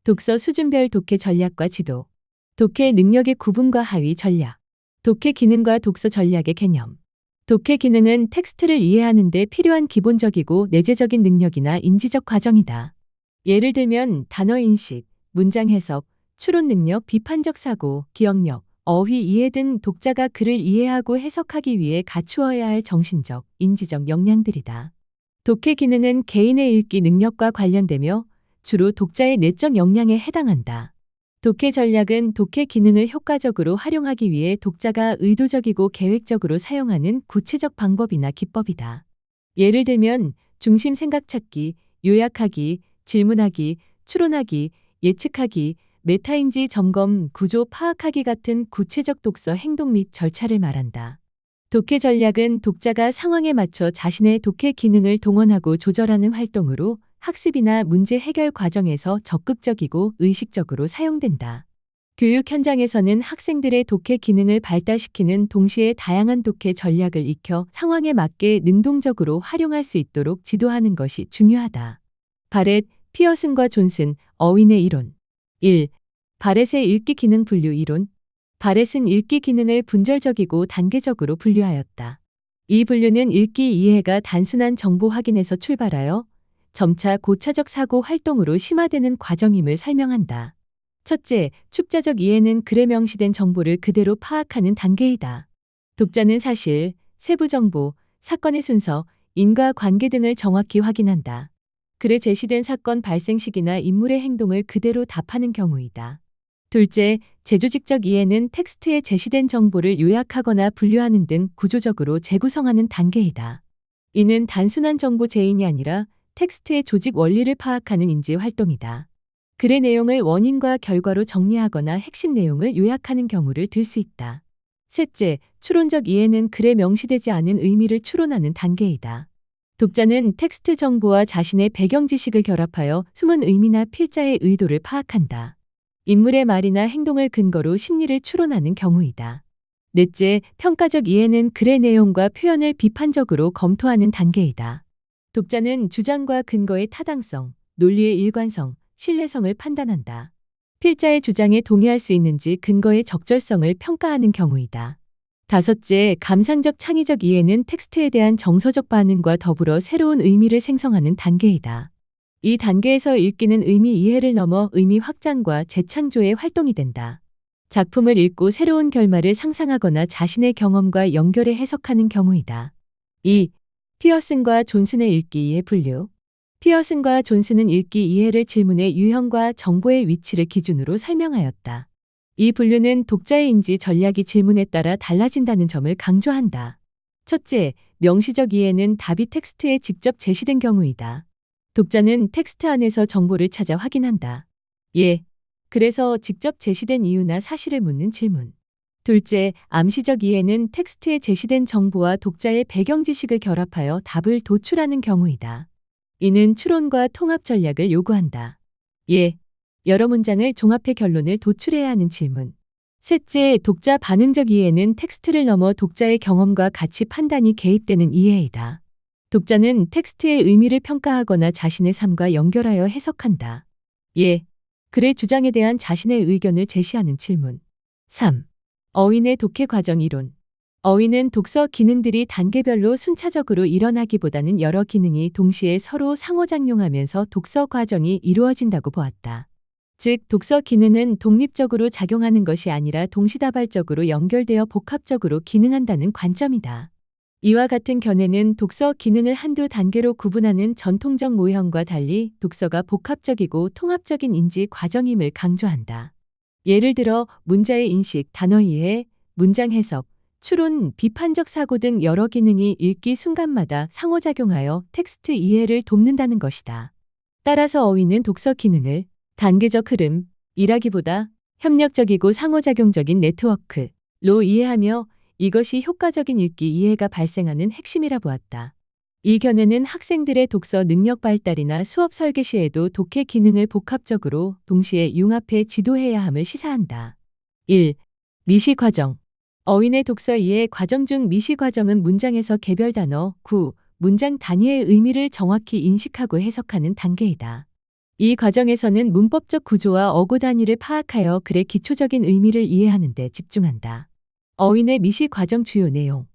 독서 수준별 독해 전략과 지도. 독해 능력의 구분과 하위 전략. 독해 기능과 독서 전략의 개념. 독해 기능은 텍스트를 이해하는 데 필요한 기본적이고 내재적인 능력이나 인지적 과정이다. 예를 들면 단어 인식, 문장 해석, 추론 능력, 비판적 사고, 기억력, 어휘 이해 등 독자가 글을 이해하고 해석하기 위해 갖추어야 할 정신적, 인지적 역량들이다. 독해 기능은 개인의 읽기 능력과 관련되며 주로 독자의 내적 역량에 해당한다. 독해 전략은 독해 기능을 효과적으로 활용하기 위해 독자가 의도적이고 계획적으로 사용하는 구체적 방법이나 기법이다. 예를 들면 중심 생각 찾기, 요약하기, 질문하기, 추론하기, 예측하기, 메타인지 점검, 구조 파악하기 같은 구체적 독서 행동 및 절차를 말한다. 독해 전략은 독자가 상황에 맞춰 자신의 독해 기능을 동원하고 조절하는 활동으로 학습이나 문제 해결 과정에서 적극적이고 의식적으로 사용된다. 교육 현장에서는 학생들의 독해 기능을 발달시키는 동시에 다양한 독해 전략을 익혀 상황에 맞게 능동적으로 활용할 수 있도록 지도하는 것이 중요하다. 바렛, 피어슨과 존슨, 어윈의 이론. 1. 바렛의 읽기 기능 분류 이론. 바렛은 읽기 기능을 분절적이고 단계적으로 분류하였다. 이 분류는 읽기 이해가 단순한 정보 확인에서 출발하여 점차 고차적 사고 활동으로 심화되는 과정임을 설명한다. 첫째, 축자적 이해는 글에 명시된 정보를 그대로 파악하는 단계이다. 독자는 사실, 세부 정보, 사건의 순서, 인과관계 등을 정확히 확인한다. 글에 제시된 사건 발생 시기나 인물의 행동을 그대로 답하는 경우이다. 둘째, 재조직적 이해는 텍스트에 제시된 정보를 요약하거나 분류하는 등 구조적으로 재구성하는 단계이다. 이는 단순한 정보 제인이 아니라 텍스트의 조직 원리를 파악하는 인지 활동이다. 글의 내용을 원인과 결과로 정리하거나 핵심 내용을 요약하는 경우를 들 수 있다. 셋째, 추론적 이해는 글에 명시되지 않은 의미를 추론하는 단계이다. 독자는 텍스트 정보와 자신의 배경 지식을 결합하여 숨은 의미나 필자의 의도를 파악한다. 인물의 말이나 행동을 근거로 심리를 추론하는 경우이다. 넷째, 평가적 이해는 글의 내용과 표현을 비판적으로 검토하는 단계이다. 독자는 주장과 근거의 타당성, 논리의 일관성, 신뢰성을 판단한다. 필자의 주장에 동의할 수 있는지 근거의 적절성을 평가하는 경우이다. 다섯째, 감상적 창의적 이해는 텍스트에 대한 정서적 반응과 더불어 새로운 의미를 생성하는 단계이다. 이 단계에서 읽기는 의미 이해를 넘어 의미 확장과 재창조의 활동이 된다. 작품을 읽고 새로운 결말을 상상하거나 자신의 경험과 연결해 해석하는 경우이다. 2. 피어슨과 존슨의 읽기 이해 분류. 피어슨과 존슨은 읽기 이해를 질문의 유형과 정보의 위치를 기준으로 설명하였다. 이 분류는 독자의 인지 전략이 질문에 따라 달라진다는 점을 강조한다. 첫째, 명시적 이해는 답이 텍스트에 직접 제시된 경우이다. 독자는 텍스트 안에서 정보를 찾아 확인한다. 예. 그래서 직접 제시된 이유나 사실을 묻는 질문. 둘째, 암시적 이해는 텍스트에 제시된 정보와 독자의 배경 지식을 결합하여 답을 도출하는 경우이다. 이는 추론과 통합 전략을 요구한다. 예. 여러 문장을 종합해 결론을 도출해야 하는 질문. 셋째, 독자 반응적 이해는 텍스트를 넘어 독자의 경험과 가치 판단이 개입되는 이해이다. 독자는 텍스트의 의미를 평가하거나 자신의 삶과 연결하여 해석한다. 예. 글의 주장에 대한 자신의 의견을 제시하는 질문. 3. 어윈의 독해 과정 이론. 어윈은 독서 기능들이 단계별로 순차적으로 일어나기보다는 여러 기능이 동시에 서로 상호작용하면서 독서 과정이 이루어진다고 보았다. 즉, 독서 기능은 독립적으로 작용하는 것이 아니라 동시다발적으로 연결되어 복합적으로 기능한다는 관점이다. 이와 같은 견해는 독서 기능을 한두 단계로 구분하는 전통적 모형과 달리 독서가 복합적이고 통합적인 인지 과정임을 강조한다. 예를 들어 문자의 인식, 단어 이해, 문장 해석, 추론, 비판적 사고 등 여러 기능이 읽기 순간마다 상호작용하여 텍스트 이해를 돕는다는 것이다. 따라서 어윈은 독서 기능을 단계적 흐름이라기보다 협력적이고 상호작용적인 네트워크로 이해하며 이것이 효과적인 읽기 이해가 발생하는 핵심이라 보았다. 이 견해는 학생들의 독서 능력 발달이나 수업 설계 시에도 독해 기능을 복합적으로 동시에 융합해 지도해야 함을 시사한다. 1. 미시 과정. 어윈의 독서 이해 과정 중 미시 과정은 문장에서 개별 단어, 구, 문장 단위의 의미를 정확히 인식하고 해석하는 단계이다. 이 과정에서는 문법적 구조와 어구 단위를 파악하여 글의 기초적인 의미를 이해하는 데 집중한다. 어휘의 미시 과정 주요 내용.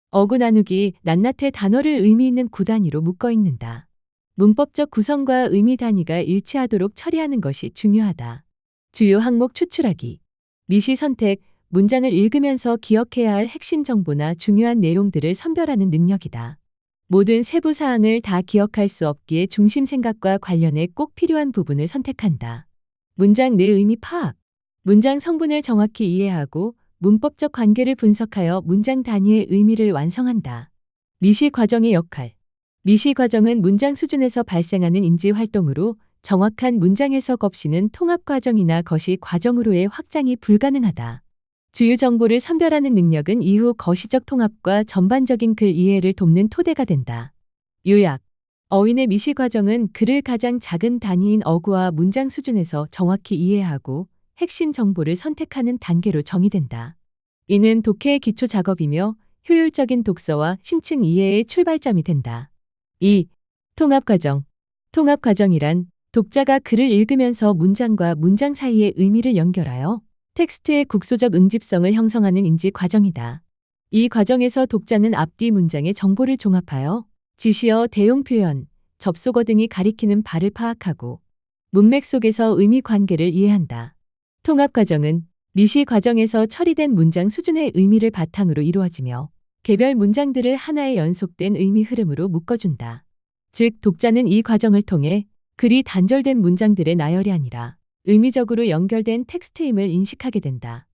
어구 나누기, 낱낱의 단어를 의미 있는 구단위로 묶어 읽는다. 문법적 구성과 의미 단위가 일치하도록 처리하는 것이 중요하다. 주요 항목 추출하기. 미시 선택, 문장을 읽으면서 기억해야 할 핵심 정보나 중요한 내용들을 선별하는 능력이다. 모든 세부 사항을 다 기억할 수 없기에 중심 생각과 관련해 꼭 필요한 부분을 선택한다. 문장 내 의미 파악. 문장 성분을 정확히 이해하고 문법적 관계를 분석하여 문장 단위의 의미를 완성한다. 미시 과정의 역할. 미시 과정은 문장 수준에서 발생하는 인지 활동으로 정확한 문장 해석 없이는 통합 과정이나 거시 과정으로의 확장이 불가능하다. 주요 정보를 선별하는 능력은 이후 거시적 통합과 전반적인 글 이해를 돕는 토대가 된다. 요약. 어휘의 미시 과정은 글을 가장 작은 단위인 어구와 문장 수준에서 정확히 이해하고 핵심 정보를 선택하는 단계로 정의된다. 이는 독해의 기초 작업이며 효율적인 독서와 심층 이해의 출발점이 된다. 2. 통합 과정. 통합 과정이란 독자가 글을 읽으면서 문장과 문장 사이의 의미를 연결하여 텍스트의 국소적 응집성을 형성하는 인지 과정이다. 이 과정에서 독자는 앞뒤 문장의 정보를 종합하여 지시어, 대용 표현, 접속어 등이 가리키는 바를 파악하고 문맥 속에서 의미 관계를 이해한다. 통합 과정은 미시 과정에서 처리된 문장 수준의 의미를 바탕으로 이루어지며 개별 문장들을 하나의 연속된 의미 흐름으로 묶어준다. 즉, 독자는 이 과정을 통해 글이 단절된 문장들의 나열이 아니라 의미적으로 연결된 텍스트임을 인식하게 된다.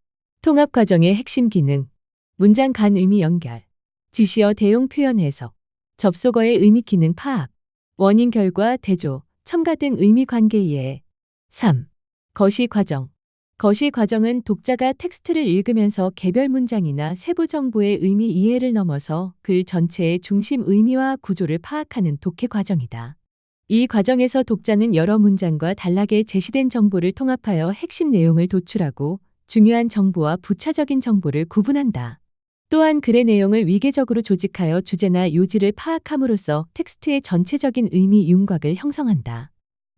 통합 과정의 핵심 기능. 문장 간 의미 연결, 지시어 대용 표현 해석, 접속어의 의미 기능 파악, 원인 결과 대조, 첨가 등 의미 관계 이해. 3. 거시 과정. 거시 과정은 독자가 텍스트를 읽으면서 개별 문장이나 세부 정보의 의미 이해를 넘어서 글 전체의 중심 의미와 구조를 파악하는 독해 과정이다. 이 과정에서 독자는 여러 문장과 단락에 제시된 정보를 통합하여 핵심 내용을 도출하고 중요한 정보와 부차적인 정보를 구분한다. 또한 글의 내용을 위계적으로 조직하여 주제나 요지를 파악함으로써 텍스트의 전체적인 의미 윤곽을 형성한다.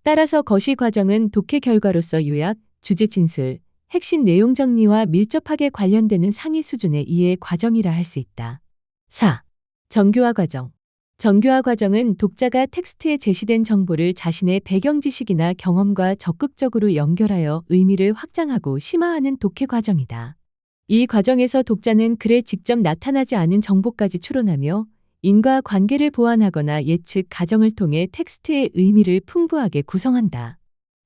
따라서 거시 과정은 독해 결과로서 요약, 주제 진술, 핵심 내용 정리와 밀접하게 관련되는 상위 수준의 이해 과정이라 할 수 있다. 4. 정교화 과정. 정교화 과정은 독자가 텍스트에 제시된 정보를 자신의 배경 지식이나 경험과 적극적으로 연결하여 의미를 확장하고 심화하는 독해 과정이다. 이 과정에서 독자는 글에 직접 나타나지 않은 정보까지 추론하며 인과 관계를 보완하거나 예측 가정을 통해 텍스트의 의미를 풍부하게 구성한다.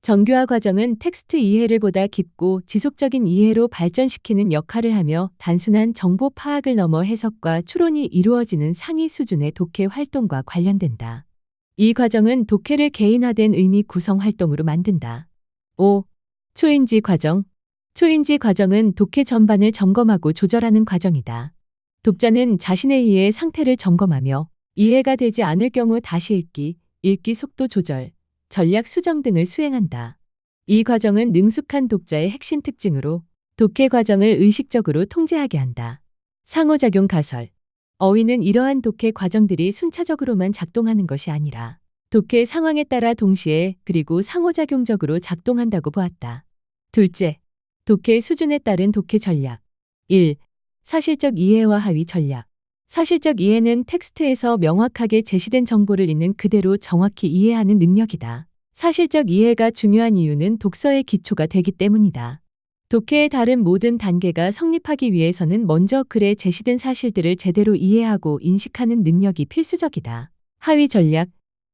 정교화 과정은 텍스트 이해를 보다 깊고 지속적인 이해로 발전시키는 역할을 하며 단순한 정보 파악을 넘어 해석과 추론이 이루어지는 상위 수준의 독해 활동과 관련된다. 이 과정은 독해를 개인화된 의미 구성 활동으로 만든다. 5. 초인지 과정. 초인지 과정은 독해 전반을 점검하고 조절하는 과정이다. 독자는 자신의 이해 상태를 점검하며 이해가 되지 않을 경우 다시 읽기, 읽기 속도 조절, 전략 수정 등을 수행한다. 이 과정은 능숙한 독자의 핵심 특징으로 독해 과정을 의식적으로 통제하게 한다. 상호작용 가설. 어휘는 이러한 독해 과정들이 순차적으로만 작동하는 것이 아니라 독해 상황에 따라 동시에 그리고 상호작용적으로 작동한다고 보았다. 둘째, 독해 수준에 따른 독해 전략. 1. 사실적 이해와 하위 전략. 사실적 이해는 텍스트에서 명확하게 제시된 정보를 있는 그대로 정확히 이해하는 능력이다. 사실적 이해가 중요한 이유는 독서의 기초가 되기 때문이다. 독해의 다른 모든 단계가 성립하기 위해서는 먼저 글에 제시된 사실들을 제대로 이해하고 인식하는 능력이 필수적이다. 하위 전략.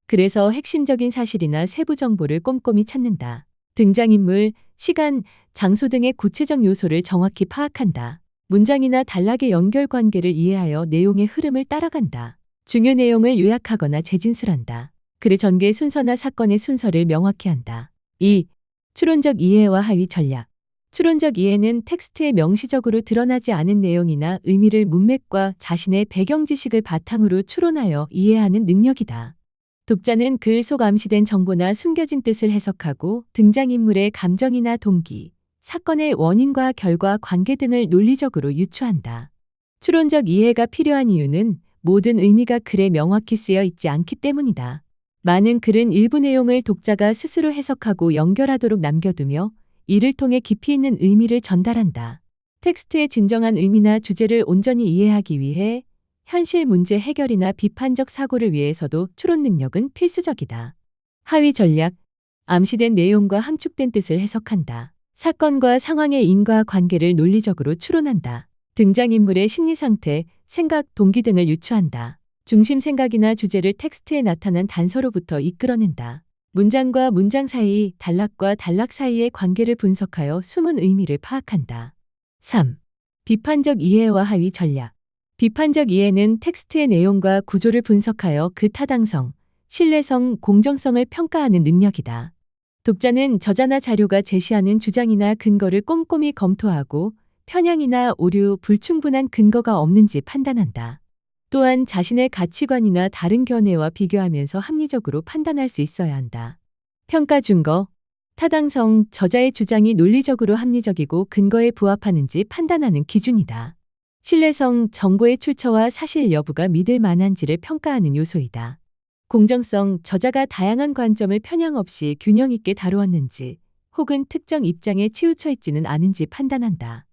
그래서 핵심적인 사실이나 세부 정보를 꼼꼼히 찾는다. 등장인물, 시간, 장소 등의 구체적 요소를 정확히 파악한다. 문장이나 단락의 연결 관계를 이해하여 내용의 흐름을 따라간다. 중요 내용을 요약하거나 재진술한다. 글의 전개 순서나 사건의 순서를 명확히 한다. 2. 추론적 이해와 하위 전략. 추론적 이해는 텍스트에 명시적으로 드러나지 않은 내용이나 의미를 문맥과 자신의 배경 지식을 바탕으로 추론하여 이해하는 능력이다. 독자는 글 속 암시된 정보나 숨겨진 뜻을 해석하고 등장인물의 감정이나 동기, 사건의 원인과 결과 관계 등을 논리적으로 유추한다. 추론적 이해가 필요한 이유는 모든 의미가 글에 명확히 쓰여 있지 않기 때문이다. 많은 글은 일부 내용을 독자가 스스로 해석하고 연결하도록 남겨두며 이를 통해 깊이 있는 의미를 전달한다. 텍스트의 진정한 의미나 주제를 온전히 이해하기 위해 현실 문제 해결이나 비판적 사고를 위해서도 추론 능력은 필수적이다. 하위 전략, 암시된 내용과 함축된 뜻을 해석한다. 사건과 상황의 인과 관계를 논리적으로 추론한다. 등장인물의 심리 상태, 생각, 동기 등을 유추한다. 중심 생각이나 주제를 텍스트에 나타난 단서로부터 이끌어낸다. 문장과 문장 사이, 단락과 단락 사이의 관계를 분석하여 숨은 의미를 파악한다. 3. 비판적 이해와 하위 전략. 비판적 이해는 텍스트의 내용과 구조를 분석하여 그 타당성, 신뢰성, 공정성을 평가하는 능력이다. 독자는 저자나 자료가 제시하는 주장이나 근거를 꼼꼼히 검토하고 편향이나 오류, 불충분한 근거가 없는지 판단한다. 또한 자신의 가치관이나 다른 견해와 비교하면서 합리적으로 판단할 수 있어야 한다. 평가 준거, 타당성, 저자의 주장이 논리적으로 합리적이고 근거에 부합하는지 판단하는 기준이다. 신뢰성, 정보의 출처와 사실 여부가 믿을 만한지를 평가하는 요소이다. 공정성, 저자가 다양한 관점을 편향 없이 균형 있게 다루었는지 혹은 특정 입장에 치우쳐 있지는 않은지 판단한다.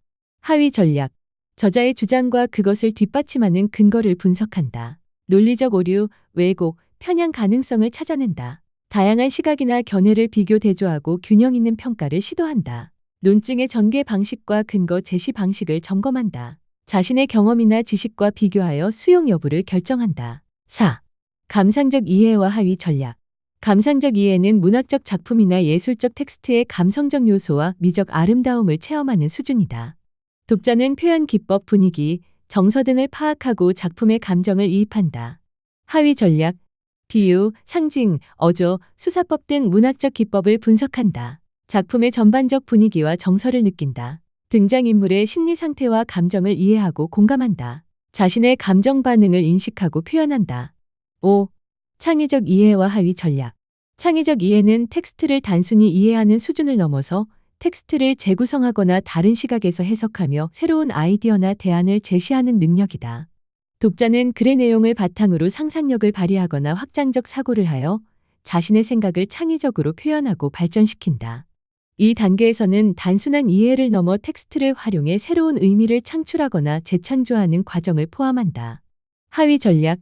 하위 전략, 저자의 주장과 그것을 뒷받침하는 근거를 분석한다. 논리적 오류, 왜곡, 편향 가능성을 찾아낸다. 다양한 시각이나 견해를 비교 대조하고 균형 있는 평가를 시도한다. 논증의 전개 방식과 근거 제시 방식을 점검한다. 자신의 경험이나 지식과 비교하여 수용 여부를 결정한다. 4. 감상적 이해와 하위 전략. 감상적 이해는 문학적 작품이나 예술적 텍스트의 감성적 요소와 미적 아름다움을 체험하는 수준이다. 독자는 표현 기법, 분위기, 정서 등을 파악하고 작품의 감정을 이입한다. 하위 전략, 비유, 상징, 어조, 수사법 등 문학적 기법을 분석한다. 작품의 전반적 분위기와 정서를 느낀다. 등장인물의 심리 상태와 감정을 이해하고 공감한다. 자신의 감정 반응을 인식하고 표현한다. 5. 창의적 이해와 하위 전략. 창의적 이해는 텍스트를 단순히 이해하는 수준을 넘어서 텍스트를 재구성하거나 다른 시각에서 해석하며 새로운 아이디어나 대안을 제시하는 능력이다. 독자는 글의 내용을 바탕으로 상상력을 발휘하거나 확장적 사고를 하여 자신의 생각을 창의적으로 표현하고 발전시킨다. 이 단계에서는 단순한 이해를 넘어 텍스트를 활용해 새로운 의미를 창출하거나 재창조하는 과정을 포함한다. 하위 전략,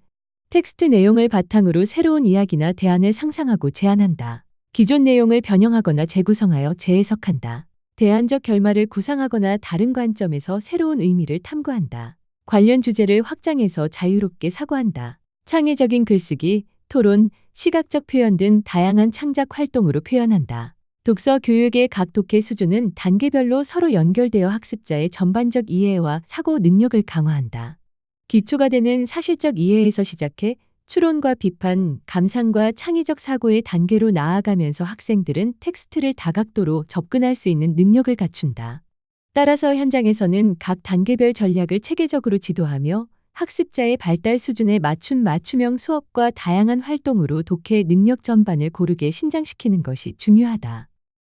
텍스트 내용을 바탕으로 새로운 이야기나 대안을 상상하고 제안한다. 기존 내용을 변형하거나 재구성하여 재해석한다. 대안적 결말을 구상하거나 다른 관점에서 새로운 의미를 탐구한다. 관련 주제를 확장해서 자유롭게 사고한다. 창의적인 글쓰기, 토론, 시각적 표현 등 다양한 창작 활동으로 표현한다. 독서 교육의 각 독해 수준은 단계별로 서로 연결되어 학습자의 전반적 이해와 사고 능력을 강화한다. 기초가 되는 사실적 이해에서 시작해 추론과 비판, 감상과 창의적 사고의 단계로 나아가면서 학생들은 텍스트를 다각도로 접근할 수 있는 능력을 갖춘다. 따라서 현장에서는 각 단계별 전략을 체계적으로 지도하며 학습자의 발달 수준에 맞춘 맞춤형 수업과 다양한 활동으로 독해 능력 전반을 고르게 신장시키는 것이 중요하다.